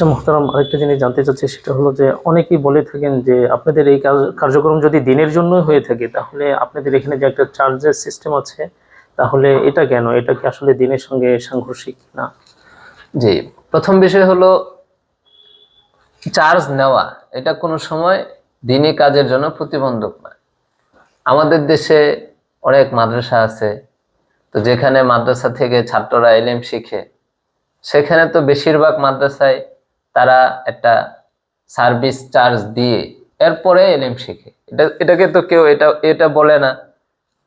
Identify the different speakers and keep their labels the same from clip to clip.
Speaker 1: আচ্ছা মোহতারাম, আরেকটা জিনিস জানতে চাচ্ছি, সেটা হলো যে অনেকেই বলে থাকেন যে আপনাদের এই কার্যক্রম যদি দিনের জন্য হয়ে থাকে তাহলে আপনাদের এখানে যে একটা চার্জের সিস্টেম আছে, তাহলে এটা কেন? এটা কি আসলে দিনের সঙ্গে সাংঘর্ষিক না?
Speaker 2: জি, প্রথম বিষয় হলো চার্জ নেওয়া এটা কোনো সময় দিনী কাজের জন্য প্রতিবন্ধক না। আমাদের দেশে অনেক মাদ্রাসা আছে, তো যেখানে মাদ্রাসা থেকে ছাত্ররা ইলম শিখে, সেখানে তো বেশিরভাগ মাদ্রাসায় তারা একটা সার্ভিস চার্জ দিয়ে এরপরে ইলম শিখে। এটাকে তো কেউ এটা এটা বলে না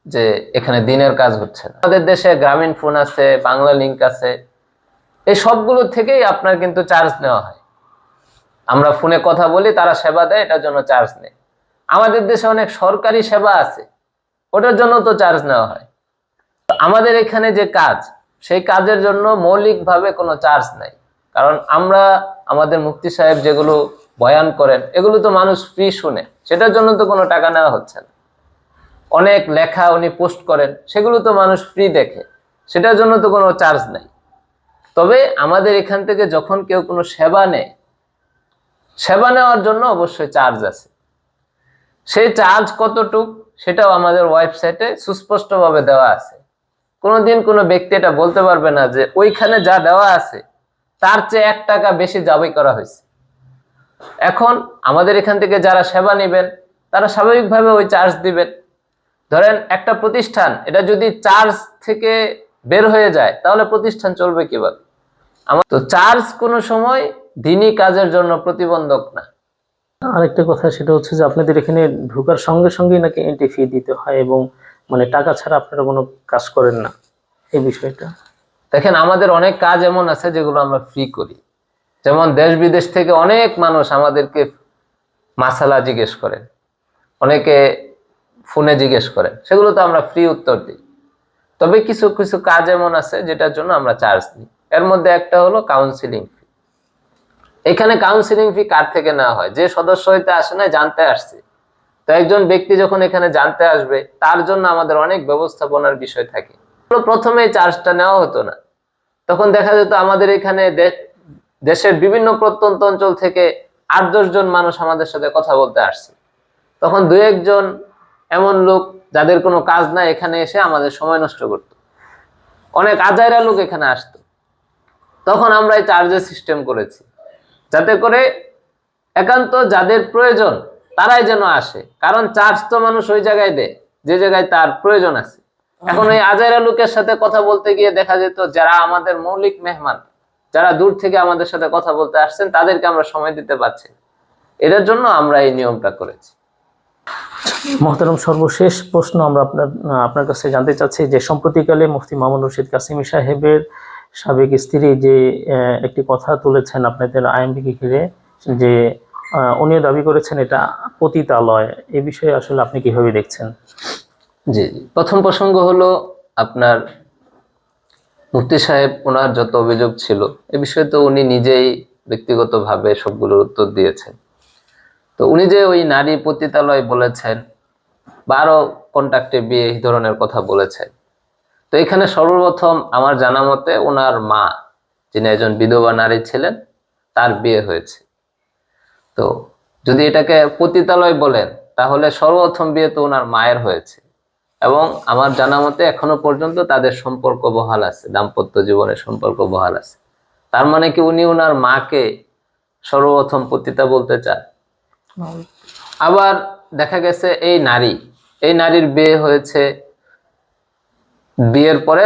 Speaker 2: যে এখানে দিনের কাজ হচ্ছে না। আমাদের দেশে গ্রামীণ ফোন আছে, বাংলা লিংক আছে, এই সবগুলো থেকেই আপনার কিন্তু চার্জ নেওয়া হয়। আমরা ফোনে কথা বলি, তারা সেবা দেয়, এটার জন্য চার্জ নেই। আমাদের দেশে অনেক সরকারি সেবা আছে, ওটার জন্য তো চার্জ নেওয়া হয়। আমাদের এখানে যে কাজ, সেই কাজের জন্য মৌলিকভাবে কোনো চার্জ নাই। কারণ আমরা আমাদের মুফতি সাহেব যেগুলো বয়ান করেন, এগুলো তো মানুষ ফ্রি শুনে, সেটার জন্য তো কোনো টাকা নেওয়া হচ্ছে না। অনেক লেখা উনি পোস্ট করেন, সেগুলো তো মানুষ ফ্রি দেখে, সেটার জন্য তো কোনো চার্জ নাই। তবে আমাদের এখান থেকে যখন কেউ কোনো সেবা নেয়, সেবা নেওয়ার জন্য অবশ্যই চার্জ আছে। সেই চার্জ কতটুক সেটাও আমাদের ওয়েবসাইটে সুস্পষ্টভাবে দেওয়া আছে। কোনোদিন কোনো ব্যক্তি এটা বলতে পারবে না যে ওইখানে যা দেওয়া আছে তার চেয়ে 1 টাকা বেশি দাবি করা হয়েছে। এখন আমাদের এখান থেকে যারা সেবা নেবেন তারা স্বাভাবিকভাবে ওই চার্জ দিবেন। ধরেন একটা প্রতিষ্ঠান, এটা যদি চার্জ থেকে বের হয়ে যায় তাহলে প্রতিষ্ঠান চলবে কিভাবে? আমার তো চার্জ কোনো সময় দিনী কাজের জন্য প্রতিবন্ধক না।
Speaker 1: আরেকটা কথা, সেটা হচ্ছে যে আপনাদের এখানে ঢোকার সঙ্গে সঙ্গেই নাকি এন্ট্রি ফি দিতে হয়, এবং মানে টাকা ছাড়া আপনারা কোনো কাজ করেন না, এই বিষয়টা?
Speaker 2: দেখেন, আমাদের অনেক কাজ এমন আছে যেগুলো আমরা ফ্রি করি। যেমন দেশ বিদেশ থেকে অনেক মানুষ আমাদেরকে মাসালা জিজ্ঞেস করেন, অনেকে ফোনে জিজ্ঞেস করেন, সেগুলো তো আমরা ফ্রি উত্তর দিই। তবে কিছু কিছু কাজ এমন আছে যেটার জন্য আমরা চার্জ দিই। এর মধ্যে একটা হলো কাউন্সিলিং ফি। এখানে কাউন্সিলিং ফি কার থেকে নেওয়া হয়? যে সদস্য হইতে আসে না, জানতে আসছে। তো একজন ব্যক্তি যখন এখানে জানতে আসবে, তার জন্য আমাদের অনেক ব্যবস্থাপনার বিষয় থাকে। প্রথমে চার্জটা নেওয়া হতো না। তখন দেখা যেত আমাদের এখানে দেশের বিভিন্ন প্রত্যন্ত অঞ্চল থেকে 8-10 জন মানুষ আমাদের সাথে কথা বলতে আসছে। তখন 2-1 জন এমন লোক যাদের কোনো কাজ নাই এখানে এসে আমাদের সময় নষ্ট করত। অনেক আজাইরা লোক এখানে আসতো। তখন আমরা এই চার্জের সিস্টেম করেছি, যাতে করে একান্ত যাদের প্রয়োজন তারাই যেন আসে। কারণ চার্জ তো মানুষ ওই জায়গায় দেয় যে জায়গায় তার প্রয়োজন আছে। এখন ওই আজাইরা লোকের সাথে কথা বলতে গিয়ে দেখা যেত যারা আমাদের মৌলিক মেহমান, যারা দূর থেকে আমাদের সাথে কথা বলতে আসছেন, তাদেরকে আমরা সময় দিতে পারছি। এটার জন্য আমরা এই নিয়মটা করেছি।
Speaker 1: মোহতারাম, সর্বশেষ প্রশ্ন আমরা আপনার কাছে জানতে চাচ্ছি যে সম্প্রতিকালে মুফতি মামুন রশিদ কাসেমী সাহেবের সাবেক স্ত্রী যে একটি কথা তুলেছেন আপনাদের আইএমবিকে ঘিরে, যে উনিও দাবি করেছেন এটা পতিতালয়, এই বিষয়ে আসলে আপনি কিভাবে দেখছেন?
Speaker 2: জি, প্রথম প্রসঙ্গ হলো আপনার মুফতি সাহেব, ওনার যত অভিযোগ ছিল এ বিষয়ে তো উনি নিজেই ব্যক্তিগতভাবে সবগুলোর উত্তর দিয়েছেন। তো উনি যে ওই নারী পতিতালয় বলেছেন বা আরো কন্ট্রাক্টে বিয়ে এই ধরনের কথা বলেছেন, তো এখানে সর্বপ্রথম আমার জানা মতে ওনার মা, যিনি একজন বিধবা নারী ছিলেন, তার বিয়ে হয়েছে। তো যদি এটাকে পতিতালয় বলেন তাহলে সর্বপ্রথম বিয়ে তো ওনার মায়ের হয়েছে, এবং আমার জানা মতে এখনো পর্যন্ত তাদের সম্পর্ক বহাল আছে, দাম্পত্য জীবনের সম্পর্ক বহাল আছে। তার মানে কি উনি ওনার মাকে সর্বপ্রথম পতিতা বলতে চান? আবার দেখা গেছে এই নারীর বিয়ে হয়েছে, বিয়ের পরে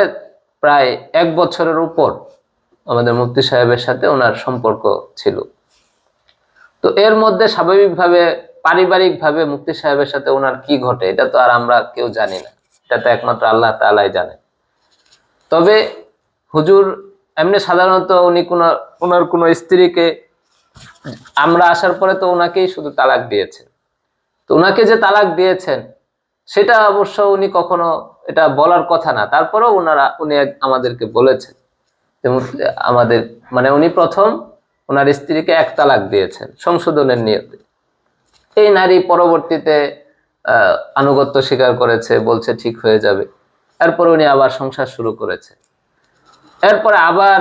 Speaker 2: প্রায় 1 বছরের উপর আমাদের মুফতি সাহেবের সাথে ওনার সম্পর্ক ছিল। তো এর মধ্যে স্বাভাবিকভাবে পারিবারিকভাবে মুফতি সাহেবের সাথে ওনার কি ঘটে এটা তো আর আমরা কেউ জানি না, এটা তো একমাত্র আল্লাহ তাআলাই জানে। তবে হুজুর এমনি সাধারণত উনি ওনার কোনো স্ত্রীকে, আমরা আসার পরে তো ওনাকেই শুধু তালাক দিয়েছেন। তো ওনাকে যে তালাক দিয়েছেন সেটা অবশ্য উনি কখনো এটা বলার কথা না, তারপরেও উনি আমাদেরকে বলেছেন যে আমাদের মানে উনি প্রথম ওনার স্ত্রীকে 1 তালাক দিয়েছেন সংশোধনের নিয়তে। এই নারী পরবর্তীতে আনুগত্য স্বীকার করেছে, বলছে ঠিক হয়ে যাবে। এরপরে উনি আবার সংসার শুরু করেছে, এরপরে আবার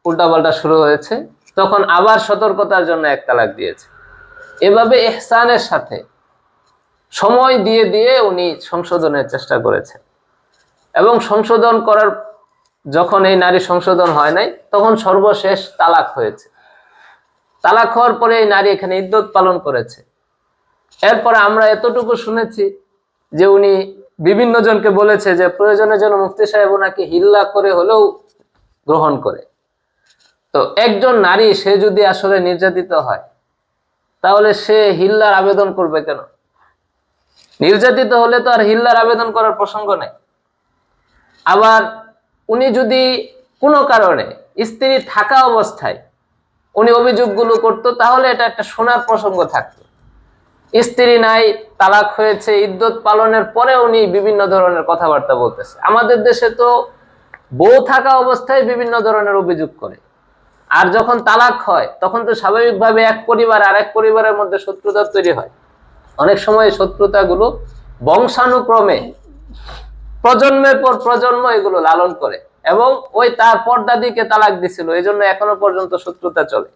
Speaker 2: উল্টাপাল্টা শুরু হয়েছে। তখন আবার সতর্কতার জন্য 1 তালাক দিয়েছে। এভাবে ইহসানের সাথে সময় দিয়ে দিয়ে উনি সংশোধনের চেষ্টা করেছেন, এবং সংশোধন করার যখন এই নারী সংশোধন হয় নাই, তখন সর্বশেষ তালাক হয়েছে। তালাক হওয়ার পরে এই নারী এখানে ইদ্যত পালন করেছে। এরপরে আমরা এতটুকু শুনেছি যে উনি বিভিন্ন জনকে বলেছে যে প্রয়োজনের জন্য মুফতি সাহেব ওনাকে হিল্লা করে হলেও গ্রহণ করে। তো একজন নারী সে যদি আসলে নির্যাতিত হয়, তাহলে সে হিল্লার আবেদন করবে কেন? নির্যাতিত হলে তো আর হিল্লার আবেদন করার প্রসঙ্গ নেই। আবার উনি যদি কোনো কারণে স্ত্রী থাকা অবস্থায় উনি অভিযোগগুলো করতো, তাহলে এটা একটা শোনার প্রসঙ্গ থাকতো। স্ত্রী নাই, তালাক হয়েছে, ইদ্যত পালনের পরে উনি বিভিন্ন ধরনের কথাবার্তা বলতেছে। আমাদের দেশে তো বউ থাকা অবস্থায় বিভিন্ন ধরনের অভিযোগ করে, আর যখন তালাক হয় তখন তো স্বাভাবিকভাবে এক পরিবার আর এক পরিবারের মধ্যে শত্রুতা তৈরি হয়। অনেক সময় শত্রুতাগুলো বংশানুক্রমে প্রজন্মের পর প্রজন্ম এগুলো লালন করে, এবং ওই তার পরদাদিকে তালাক দিছিল, এই জন্য এখনো পর্যন্ত শত্রুতা চলে।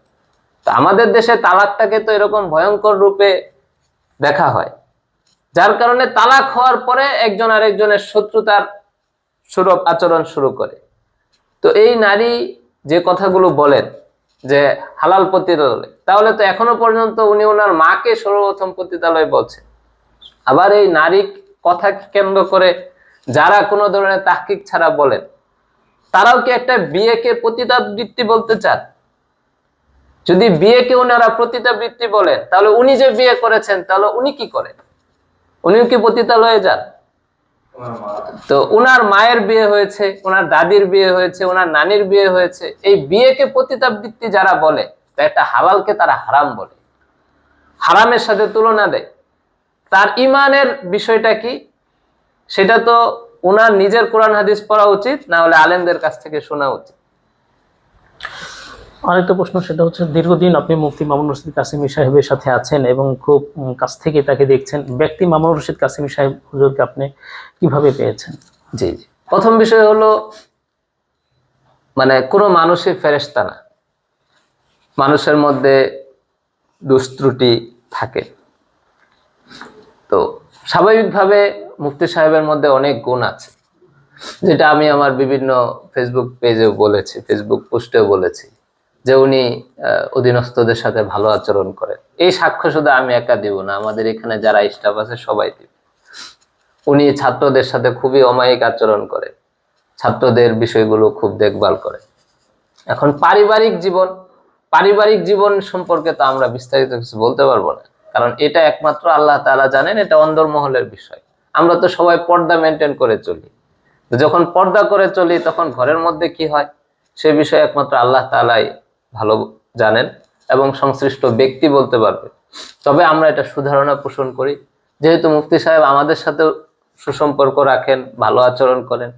Speaker 2: তো আমাদের দেশে তালাকটাকে তো এরকম ভয়ঙ্কর রূপে দেখা হয়, যার কারণে তালাক হওয়ার পরে একজন আরেকজনের শত্রুতার সুরূপ আচরণ শুরু করে। তো এই নারী যে কথাগুলো বলেন যে হালাল পতিতালয়, তাহলে তো এখনো পর্যন্ত উনি ওনার মাকে সর্বপ্রথম পতিতালয় বলছেন। আবার এই নারী কথা কেন্দ্র করে যারা কোনো ধরনের তাহকিক ছাড়া বলেন, তারাও কি একটা বিয়েকে পতিতাবৃত্তি বলতে চান? যদি বিয়েকে ওনারা পতিতাবৃত্তি বলেন, তাহলে উনি যে বিয়ে করেছেন, তাহলে উনি কি করেন? উনিও কি পতিতালয়ে যান? তো উনার মায়ের বিয়ে হয়েছে, ওনার দাদির বিয়ে হয়েছে, ওনার নানির বিয়ে হয়েছে। এই বিয়েকে পতিতাবৃত্তি যারা বলে, একটা হালালকে তারা হারাম বলে, হারামের সাথে তুলনা দেয়। তার ইমানের বিষয়টা কি, সেটা তো উনার নিজের কোরআন হাদিস পড়া উচিত, না হলে আলেমদের কাছ থেকে শোনা উচিত।
Speaker 1: আরেকটা প্রশ্ন, সেটা হচ্ছে দীর্ঘদিন আপনি মুফতি মামুনুর রশিদ কাসেমী সাহেবের সাথে আছেন এবং খুব কাছ থেকে তাকে দেখছেন। ব্যক্তি মামুনুর রশিদ কাসেমী সাহেব হুজুরকে আপনি কিভাবে পেয়েছেন?
Speaker 2: জি জি, প্রথম বিষয় হলো, মানে কোনো মানুষই ফেরেশতা না, মানুষের মধ্যে দোষ ত্রুটি থাকে। তো স্বাভাবিকভাবে মুফতি সাহেবের মধ্যে অনেক গুণ আছে, যেটা আমি আমার বিভিন্ন ফেসবুক পেজেও বলেছি, ফেসবুক পোস্টেও বলেছি যে উনি অধীনস্থদের সাথে ভালো আচরণ করেন। এই সাক্ষ্য শুধু আমি একা দিব না, আমাদের এখানে যারা স্টাফ আছে সবাই দিবে। উনি ছাত্রদের সাথে খুবই অমায়িক আচরণ করেন, ছাত্রদের বিষয়গুলো খুব দেখভাল করেন। এখন পারিবারিক জীবন সম্পর্কে তো আমরা বিস্তারিত কিছু বলতে পারবো না, কারণ এটা একমাত্র আল্লাহ তাআলা জানেন, এটা অন্দরমহলের বিষয়। আমরা তো সবাই পর্দা মেনটেন করে চলি, যখন পর্দা করে চলি তখন ঘরের মধ্যে কি হয় সে বিষয়ে একমাত্র আল্লাহ তাআলাই ভালো জানেন এবং সংশ্লিষ্ট ব্যক্তি বলতে পারবে। তবে আমরা এটা সুধারণা পোষণ করি, যেহেতু মুফতি সাহেব আমাদের সাথে সুসম্পর্ক রাখেন, ভালো আচরণ করেন,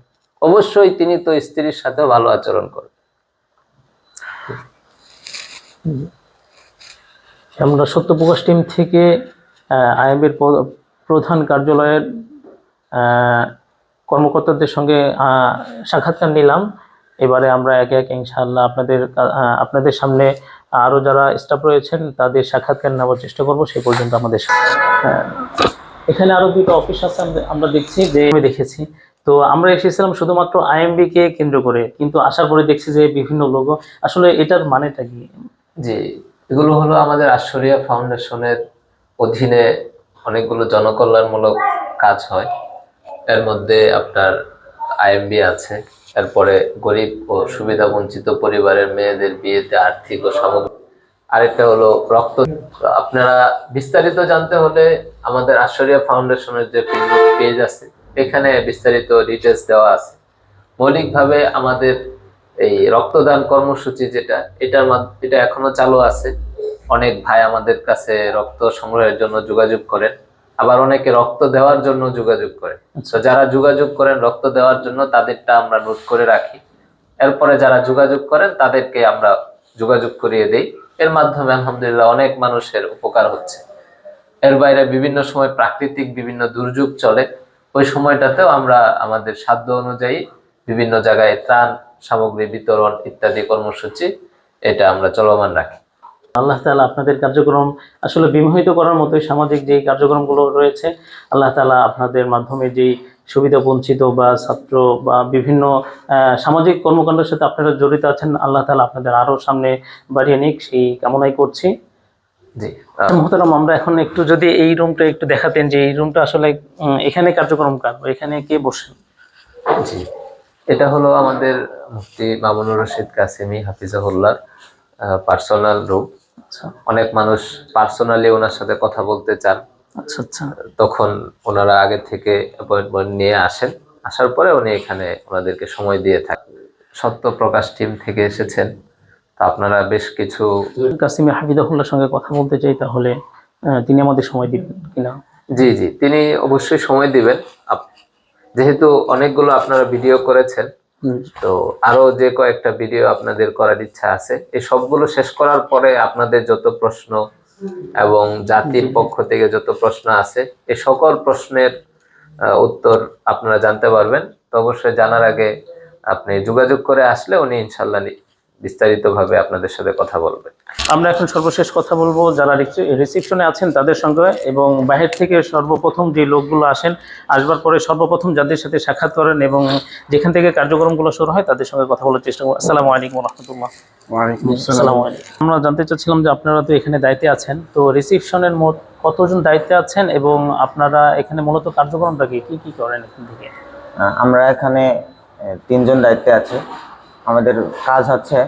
Speaker 2: অবশ্যই তিনি তো স্ত্রীর সাথেও ভালো আচরণ করেন।
Speaker 1: আমরা সত্যপ্রকাশ টিম থেকে আইএমবির প্রধান কার্যালয়ের কর্মকর্তাদের সঙ্গে সাক্ষাৎকার নিলাম। এবারে আমরা একে একে ইনশাআল্লাহ আপনাদের সামনে আরো যারা স্টাফ রয়েছেন তাদের সাক্ষাৎকার নেওয়ার চেষ্টা করব। সে পর্যন্ত আমাদের এখানে আরো দুটো অফিস আছে, আমরা দেখেছি। তো আমরা এসেছিলাম শুধুমাত্র আইএমবি কে কেন্দ্র করে, কিন্তু আসার পরে দেখছি যে বিভিন্ন লোগো। আসলে এটার মানেটা কি?
Speaker 2: জি, এগুলো হলো আমাদের আশুরিয়া ফাউন্ডেশনের অধীনে অনেকগুলো জনকল্যাণমূলক কাজ হয়। এর মধ্যে আপনার আইএমবি আছে, এরপরে গরিব ও সুবিধা বঞ্চিত পরিবারের মেয়েদের বিয়েতে আর্থিক ও সামগ্রিক, আরেকটা হলো রক্ত। আপনারা বিস্তারিত জানতে হলে আমাদের আশুরিয়া ফাউন্ডেশনের যে ফেসবুক পেজ আছে, এখানে বিস্তারিত ডিটেলস দেওয়া আছে। মৌলিকভাবে আমাদের এই রক্তদান কর্মসূচি এটা এখনো চালু আছে। অনেক ভাই আমাদের কাছে রক্ত সংগ্রহের জন্য যোগাযোগ করেন, আবার অনেকে রক্ত দেওয়ার জন্য যোগাযোগ করেন। তো যারা যোগাযোগ করেন রক্ত দেওয়ার জন্য, তাদেরটা আমরা নোট করে রাখি। এরপরে যারা যোগাযোগ করেন তাদেরকে আমরা যোগাযোগ করিয়ে দেই। এর মাধ্যমে আলহামদুলিল্লাহ অনেক মানুষের উপকার হচ্ছে। এর বাইরে বিভিন্ন সময় প্রাকৃতিক বিভিন্ন দুর্যোগ চলে, ওই সময়টাতেও আমরা আমাদের সাধ্য অনুযায়ী বিভিন্ন জায়গায় ত্রাণ সামগ্রী বিতরণ ইত্যাদি কর্মসূচি এটা আমরা চলমান রাখি।
Speaker 1: আল্লাহ তাআলা আপনাদের কার্যক্রম আসলে বিমোহিত করার মতোই সামাজিক যে কার্যক্রমগুলো রয়েছে, আল্লাহ তাআলা আপনাদের মাধ্যমে যেই সুবিধা বঞ্চিত বা ছাত্র বা বিভিন্ন সামাজিক কর্মকাণ্ডের সাথে আপনারা জড়িত আছেন, আল্লাহ তাআলা আপনাদের আরো সামনে বাড়িয়ে নিক সেই কামনাই করছি।
Speaker 2: জি,
Speaker 1: মোহতারাম, আমরা এখন একটু যদি এই রুমটা একটু দেখাতেন যে এই রুমটা আসলে এখানে কার্যক্রম কাটবে, এখানে কে বসেন?
Speaker 2: জি, এটা হলো আমাদের মুফতি মামুনুর রশিদ কাসেমি হাফিজাহুল্লাহ পার্সোনাল রুম।
Speaker 1: আচ্ছা
Speaker 2: অনেক মানুষ পার্সোনালি ওনার সাথে কথা বলতে চান,
Speaker 1: আচ্ছা আচ্ছা
Speaker 2: তখন ওনারা আগে থেকে অ্যাপয়েন্টমেন্ট নিয়ে আসেন, আসার পরে উনি এখানে ওনাদেরকে সময় দিয়ে থাকেন। সত্য প্রকাশ টিম থেকে এসেছেন, তো আপনারা বেশ কিছু।
Speaker 1: কাসিমি হাফিজাহুল্লাহর সঙ্গে কথা বলতে চাই, তাহলে তিনি আমাদের সময় দিবেন কিনা?
Speaker 2: জি জি, তিনি অবশ্যই সময় দিবেন। যেহেতু অনেকগুলো আপনারা ভিডিও করেছেন, তো আরো যে কয়েকটা ভিডিও আপনাদের করার ইচ্ছা আছে, এই সবগুলো শেষ করার পরে আপনাদের যত প্রশ্ন এবং জাতির পক্ষ থেকে যত প্রশ্ন আছে, এই সকল প্রশ্নের উত্তর আপনারা জানতে পারবেন। তো অবশ্যই জানার আগে আপনি যোগাযোগ করে আসলে উনি ইনশাল্লাহ বিস্তারিতভাবে আপনাদের সাথে কথা বলবেন।
Speaker 1: আমরা এখন সর্বশেষ কথা বলবো যারা রিসিপশনে আছেন তাদের সঙ্গে, এবং বাহির থেকে সর্বপ্রথম যে লোকগুলো আসেন, আসবার পরে সর্বপ্রথম যাদের সাথে সাক্ষাৎ করেন এবং যেখান থেকে কার্যক্রমগুলো শুরু হয় তাদের সঙ্গে কথা বলার চেষ্টা করব। আসসালামু আলাইকুম রহমতুল্লাহ। আসসালামু আলাইকুম। আমরা জানতে চাচ্ছিলাম যে আপনারা তো এখানে দায়িত্বে আছেন, তো রিসিপশনের মোট কতজন দায়িত্বে আছেন এবং আপনারা এখানে মূলত কার্যক্রমটা কি কি করেন এখান থেকে?
Speaker 3: আমরা এখানে 3 জন দায়িত্বে আছি। আমাদের কাজ হচ্ছে,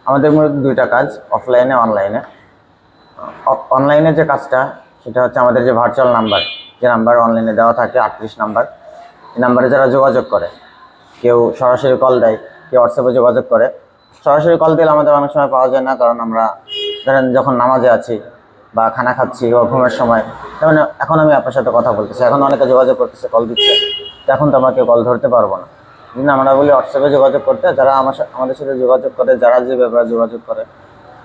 Speaker 3: আমাদের মূলত 2টা কাজ, অফলাইনে অনলাইনে। অনলাইনে যে কাজটা সেটা হচ্ছে আমাদের যে ভার্চুয়াল নাম্বার, যে নাম্বার অনলাইনে দেওয়া থাকে 38 নাম্বার, এই নাম্বারে যারা যোগাযোগ করে, কেউ সরাসরি কল দেয়, কেউ হোয়াটসঅ্যাপে যোগাযোগ করে। সরাসরি কল দিলে আমাদের অনেক সময় পাওয়া যায় না, কারণ আমরা ধরেন যখন নামাজে আছি বা খানা খাচ্ছি বা ঘুমের সময়, যেমন এখন আমি আপনার সাথে কথা বলতেছি, এখন অনেকে যোগাযোগ করতেছে, কল দিচ্ছে, তো এখন তো আমাকে কল ধরতে পারবো না। কিন্তু আমরা বলি হোয়াটসঅ্যাপে যোগাযোগ করতে। যারা আমাদের সাথে যোগাযোগ করে, যারা যে ব্যাপারে যোগাযোগ করে,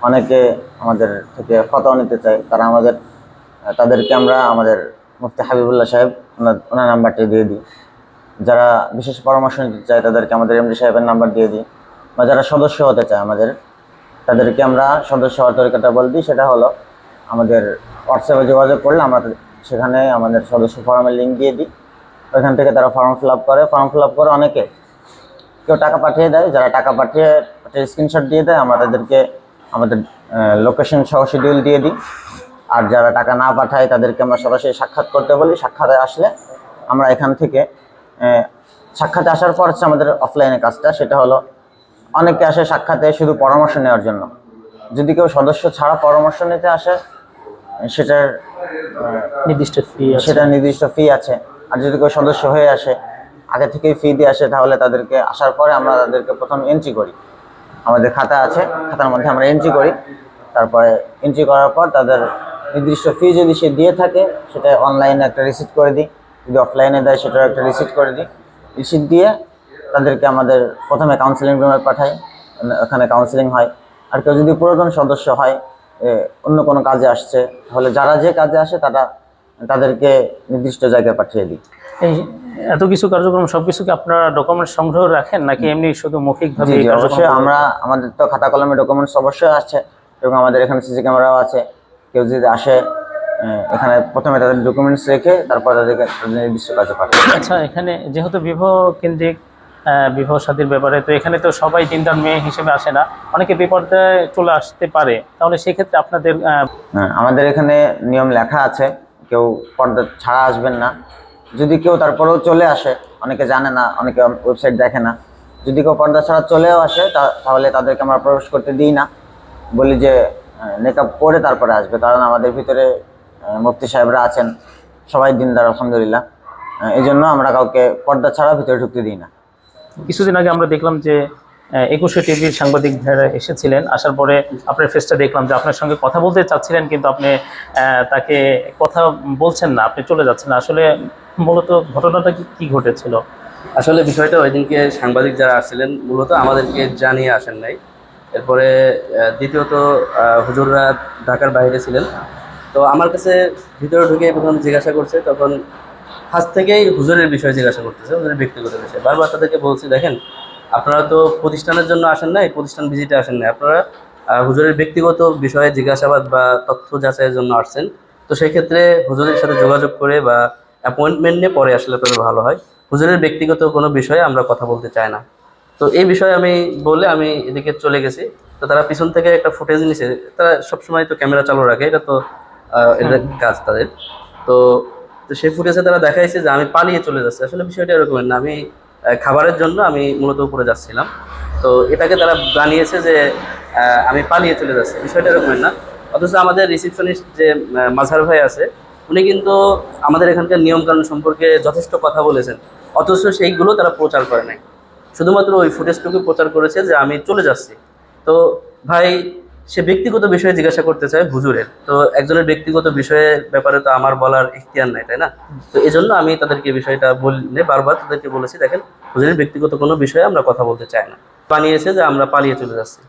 Speaker 3: অনেকে আমাদের থেকে ফতোয়া নিতে চায়, তাদেরকে আমরা আমাদের মুফতি হাবিবুল্লাহ সাহেব ওনার নাম্বারটি দিয়ে দিই। যারা বিশেষ পরামর্শ নিতে চায় তাদেরকে আমাদের এমডি সাহেবের নাম্বার দিয়ে দিই, বা যারা সদস্য হতে চায় আমাদের, তাদেরকে আমরা সদস্য হওয়ার তরিকাটা বলে দিই। সেটা হলো আমাদের হোয়াটসঅ্যাপে যোগাযোগ করলে আমরা সেখানে আমাদের সদস্য ফর্মের লিঙ্ক দিয়ে দিই। ওইখান থেকে তারা ফর্ম ফিল আপ করে অনেকে কেউ টাকা পাঠিয়ে দেয়। যারা টাকা পাঠিয়ে স্ক্রিনশট দিয়ে দেয়, আমরা তাদেরকে আমাদের লোকেশন সহ শিডিউল দিয়ে দিই। আর যারা টাকা না পাঠায় তাদেরকে আমরা সরাসরি সাক্ষাৎ করতে বলি। সাক্ষাতে আসলে আমরা এখান থেকে সাক্ষাতে আসার পর হচ্ছে আমাদের অফলাইনে কাজটা, সেটা হলো অনেকে আসে সাক্ষাতে শুধু পরামর্শ নেওয়ার জন্য। যদি কেউ সদস্য ছাড়া পরামর্শ নিতে আসে, সেটার নির্দিষ্ট ফি আছে। আর যদি কেউ সদস্য হয়ে আসে, আগে থেকেই ফি দিয়ে আসে, তাহলে তাদেরকে আসার পরে আমরা তাদেরকে প্রথম এন্ট্রি করি। আমাদের খাতা আছে, খাতার মধ্যে আমরা এন্ট্রি করি। তারপরে এন্ট্রি করার পর তাদের নির্দিষ্ট ফি যদি সে দিয়ে থাকে, সেটা অনলাইনে একটা রিসিট করে দিই। যদি অফলাইনে দেয়, সেটার একটা রিসিট করে দিই। রিসিট দিয়ে তাদেরকে আমাদের প্রথমে কাউন্সিলিং রুমে পাঠাই, ওখানে কাউন্সিলিং হয়। আর কেউ যদি পুরাতন সদস্য হয়, অন্য কোনো কাজে আসছে, তাহলে যারা যে কাজে আসে তাদেরকে নির্দিষ্ট জায়গায় পাঠিয়ে দিই।
Speaker 1: এই এত কিছু কার্যক্রম সবকিছু কি আপনারা ডকুমেন্ট সংগ্রহ রাখেন নাকি এমনি শুধু মৌখিকভাবে?
Speaker 3: অবশ্যই আমাদের তো খাতা কলমে ডকুমেন্টস অবশ্যই আছে, এবং আমাদের এখানে সিসি ক্যামেরাও আছে। কেউ যদি আসে, এখানে প্রথমে তাদের ডকুমেন্টস রেখে তারপর তাদেরকে নির্দিষ্ট কাজে পাঠায়।
Speaker 1: আচ্ছা, এখানে যেহেতু বিবাহ কেন্দ্রিক বিবাহ শাদীর ব্যাপারে, তো এখানে তো সবাই দিনদার মেয়ে হিসেবে আসে না, অনেকে বিপর্যয়ে চলে আসতে পারে, তাহলে সেক্ষেত্রে আপনাদের
Speaker 3: আমাদের এখানে নিয়ম লেখা আছে, কেউ পর্দা ছাড়া আসবেন না। যদি কেউ তারপরেও চলে আসে, অনেকে জানে না, অনেকে ওয়েবসাইট দেখে না, যদি কেউ পর্দা ছাড়া চলেও আসে, তাহলে তাদেরকে আমরা প্রবেশ করতে দিই না, বলি যে মেকআপ করে তারপরে আসবে। কারণ আমাদের ভিতরে মুফতি সাহেবরা আছেন, সবাই দিনদার আলহামদুলিল্লাহ, এই জন্য আমরা কাউকে পর্দা ছাড়া ভিতরে ঢুকতে দিই না।
Speaker 1: কিছুদিন আগে আমরা দেখলাম যে 21 টিভির সাংবাদিক ভাইরা এসেছিলেন, আসার পরে আপনার ফেসটা দেখলাম যে আপনার সঙ্গে কথা বলতে চাচ্ছিলেন, কিন্তু আপনি তাকে কথা বলছেন না, আপনি চলে যাচ্ছেন। আসলে মূলত ঘটনাটা কি ঘটেছিল?
Speaker 4: আসলে বিষয়টা ওই দিনকে সাংবাদিক যারা আসছিলেন মূলত আমাদেরকে জানিয়ে আসেন নাই। এরপরে দ্বিতীয়ত হুজুররা ঢাকার বাইরে ছিলেন, তো আমার কাছে ভিতরে ঢুকে প্রথম জিজ্ঞাসা করছে, তখন ফার্স্ট থেকেই হুজুরের বিষয় জিজ্ঞাসা করতেছে, হুজুরের ব্যক্তিগত বিষয়। বারবার তাদেরকে বলছি, দেখেন আপনারা তো প্রতিষ্ঠানের জন্য আসেন নাই, প্রতিষ্ঠান ভিজিটে আসেন নাই, আপনারা হুজুরের ব্যক্তিগত বিষয়ে জিজ্ঞাসাবাদ বা তথ্য যাচাইয়ের জন্য আসছেন, তো সেই ক্ষেত্রে হুজুরের সাথে যোগাযোগ করে বা অ্যাপয়েন্টমেন্ট নিয়ে পরে আসলে তবে ভালো হয়। হুজুরের ব্যক্তিগত কোনো বিষয়ে আমরা কথা বলতে চাই না। তো এই বিষয়ে আমি বলে আমি এদিকে চলে গেছি। তো তারা পিছন থেকে একটা ফুটেজ নিছে, তারা সবসময় তো ক্যামেরা চালু রাখে, এটা তো এটা কাজ তাদের। তো তো সেই ফুটেজে তারা দেখাইছে যে আমি পালিয়ে চলে যাচ্ছি। আসলে বিষয়টা এরকম না, আমি খাবারের জন্য আমি মূলত উপরে যাচ্ছিলাম। তো এটাকে তারা বানিয়েছে যে আমি পালিয়ে চলে যাচ্ছি, বিষয়টা এরকম না। অথচ আমাদের রিসিপশনিস্ট যে মাঝার ভাই আছে, উনি কিন্তু আমাদের এখানকার নিয়মকানুন সম্পর্কে যথেষ্ট কথা বলেছেন, অথচ সেইগুলো তারা প্রচার করে নাই। শুধুমাত্র ওই ফুটেজটুকু প্রচার করেছে যে আমি চলে যাচ্ছি। তো ভাই, সে ব্যক্তিগত বিষয়ে জিজ্ঞাসা করতে চায় হুজুরের, তো একজনের ব্যক্তিগত বিষয়ের ব্যাপারে তো আমার বলার ইখতিয়ার নাই, তাই না? তো এই জন্য আমি তাদেরকে বিষয়টা বললে বারবার তাদেরকে বলেছি, দেখেন হুজুরের ব্যক্তিগত কোনো বিষয়ে আমরা কথা বলতে চাই না। বানিয়েছে যে আমরা পালিয়ে চলে যাচ্ছি।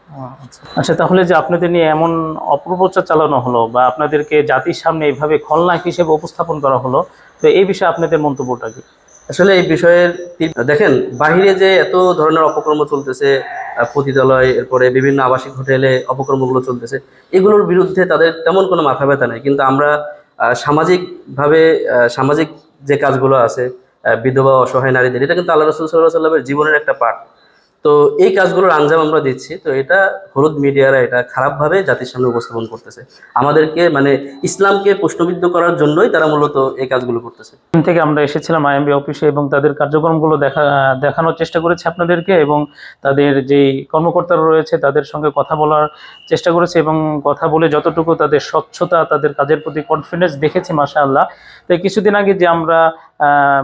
Speaker 1: আচ্ছা, তাহলে যে আপনাদের নিয়ে এমন অপপ্রচার চালানো হলো বা আপনাদেরকে জাতির সামনে এইভাবে খলনায়ক হিসেবে উপস্থাপন করা হলো, তো এই বিষয়ে আপনাদের মন্তব্যটা কি?
Speaker 4: আসলে এই বিষয়ের দেখেন, বাহিরে যে এত ধরনের অপকর্ম চলতেছে, পতিতালয়, এরপরে বিভিন্ন আবাসিক হোটেলে অপকর্মগুলো চলতেছে, এগুলোর বিরুদ্ধে তাদের তেমন কোনো মাথা ব্যথা নেই। কিন্তু আমরা সামাজিকভাবে সামাজিক যে কাজগুলো আছে, বিধবা অসহায় নারীদের, এটা কিন্তু আল্লাহ রাসূল সাল্লাল্লাহু আলাইহি ওয়াসাল্লামের জীবনের একটা পার্ট। তো এই কাজগুলোর আঞ্জাম আমরা দিচ্ছি, তো এটা হলুদ মিডিয়ারা এটা খারাপভাবে জাতির সামনে উপস্থাপন করতেছে, আমাদেরকে মানে ইসলামকে প্রশ্নবিদ্ধ করার জন্যই তারা মূলত এই কাজগুলো করতেছে।
Speaker 1: দিন থেকে আমরা এসেছিলাম আইএমবি অফিসে এবং তাদের কার্যক্রমগুলো দেখানোর চেষ্টা করেছি আপনাদেরকে, এবং তাদের যেই কর্মকর্তারা রয়েছে তাদের সঙ্গে কথা বলার চেষ্টা করেছি, এবং কথা বলে যতটুকু তাদের স্বচ্ছতা, তাদের কাজের প্রতি কনফিডেন্স দেখেছি মাশাআল্লাহ। তো কিছুদিন আগে যে আমরা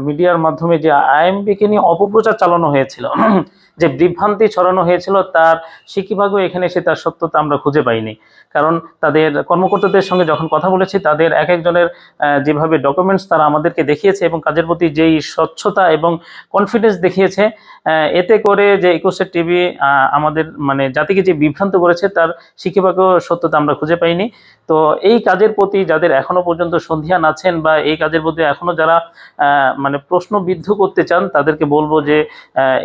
Speaker 1: মিডিয়ার মাধ্যমে যে আইএমবিকে নিয়ে অপপ্রচার চালানো হয়েছিল, যে বিভ্রান্তি ছড়ানো হয়েছিল, তার সিকিভাগও এখানে এসে তার সত্যতা আমরা খুঁজে পাইনি। কারণ তাদের কর্মকর্তাদের সঙ্গে যখন কথা বলেছি, তাদের এক একজনের যেভাবে ডকুমেন্টস তারা আমাদেরকে দেখিয়েছে এবং কাজের প্রতি যেই স্বচ্ছতা এবং কনফিডেন্স দেখিয়েছে, এতে করে যে একুশে টিভি আমাদের মানে জাতিকে যে বিভ্রান্ত করেছে, তার সিকিভাগও সত্যতা আমরা খুঁজে পাইনি। তো এই কাজের প্রতি যাদের এখনো পর্যন্ত সন্ধিয়ান আছেন বা এই কাজের প্রতি এখনো যারা মানে প্রশ্নবিদ্ধ করতে চান, তাদেরকে বলবো যে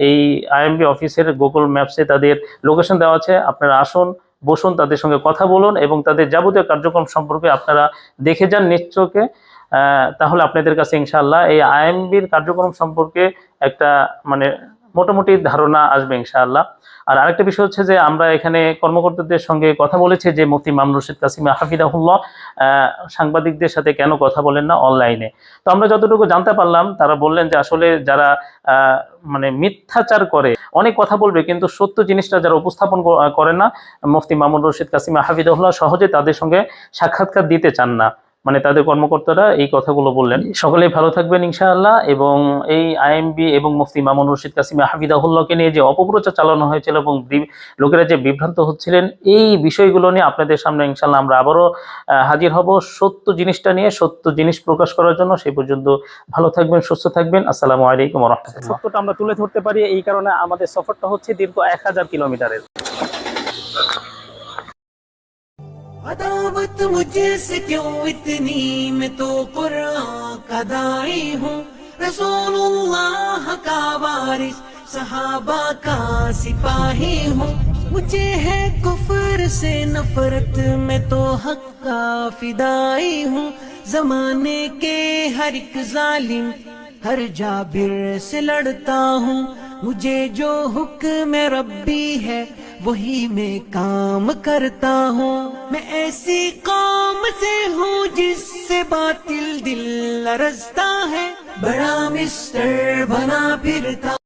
Speaker 1: এই আইএমবি অফিসের গুগল ম্যাপসে তাদের লোকেশন দেওয়া আছে, আপনারা আসুন, বসুন, তাদের সঙ্গে কথা বলুন এবং তাদের যাবতীয় কার্যক্রম সম্পর্কে আপনারা দেখে যান নিশ্চয়কে। তাহলে আপনাদের কাছে ইনশাআল্লাহ এই আইএমবির কার্যক্রম সম্পর্কে একটা মানে মোটামুটি ধারণা আসবে ইনশাআল্লাহ। আর আরেকটা বিষয় হচ্ছে যে আমরা এখানে কর্মকর্তাদের সঙ্গে কথা বলেছি যে মুফতি মামুনুর রশিদ কাসেমী হাফিজাহুল্লাহ সাংবাদিকদের সাথে কেন কথা বলেন না অনলাইনে। তো আমরা যতটুকু জানতে পারলাম, তারা বললেন যে আসলে যারা মানে মিথ্যাচার করে, অনেক কথা বলবে কিন্তু সত্য জিনিসটা যারা উপস্থাপন করে না, মুফতি মামুনুর রশিদ কাসেমী হাফিজাহুল্লাহ সহজে তাদের সঙ্গে সাক্ষাৎকার দিতে চান না, মানে তাদের কর্মকর্তারা এই কথাগুলো বললেন। সকলেই ভালো থাকবেন ইনশাআল্লাহ। এবং এই আইএমবি এবং মুফতি মামুনুর রশিদ কাসেমী হাফিজাহুল্লাহকে নিয়ে যে অপপ্রচার চালানো হয়েছিল এবং লোকেরা যে বিভ্রান্ত হচ্ছিলেন, এই বিষয়গুলো নিয়ে আপনাদের সামনে ইনশাআল্লাহ আমরা আবারও হাজির হব সত্য জিনিসটা নিয়ে, সত্য জিনিস প্রকাশ করার জন্য। সেই পর্যন্ত ভালো থাকবেন, সুস্থ থাকবেন। আসসালামু আলাইকুম ওয়া রাহমাতুল্লাহ। সত্যটা আমরা তুলে ধরতে পারি, এই কারণে আমাদের সফরটা হচ্ছে দীর্ঘ 1000 কিলোমিটারের।
Speaker 5: अदावत मुझसे क्यों इतनी, मैं तो कुरान का दाई हूँ, रसूलुल्लाह का वारिस, सहाबा का सिपाही हूँ। मुझे है कुफर से नफरत, मैं तो हक का फिदाई हूँ। जमाने के हर एक जालिम, हर जाबिर से लड़ता हूँ। मुझे जो हुक्म रब्बी है वही मैं काम करता हूँ। मैं ऐसी कौम से हूँ जिससे बातिल दिल लरजता है, बड़ा मिस्टर बना फिरता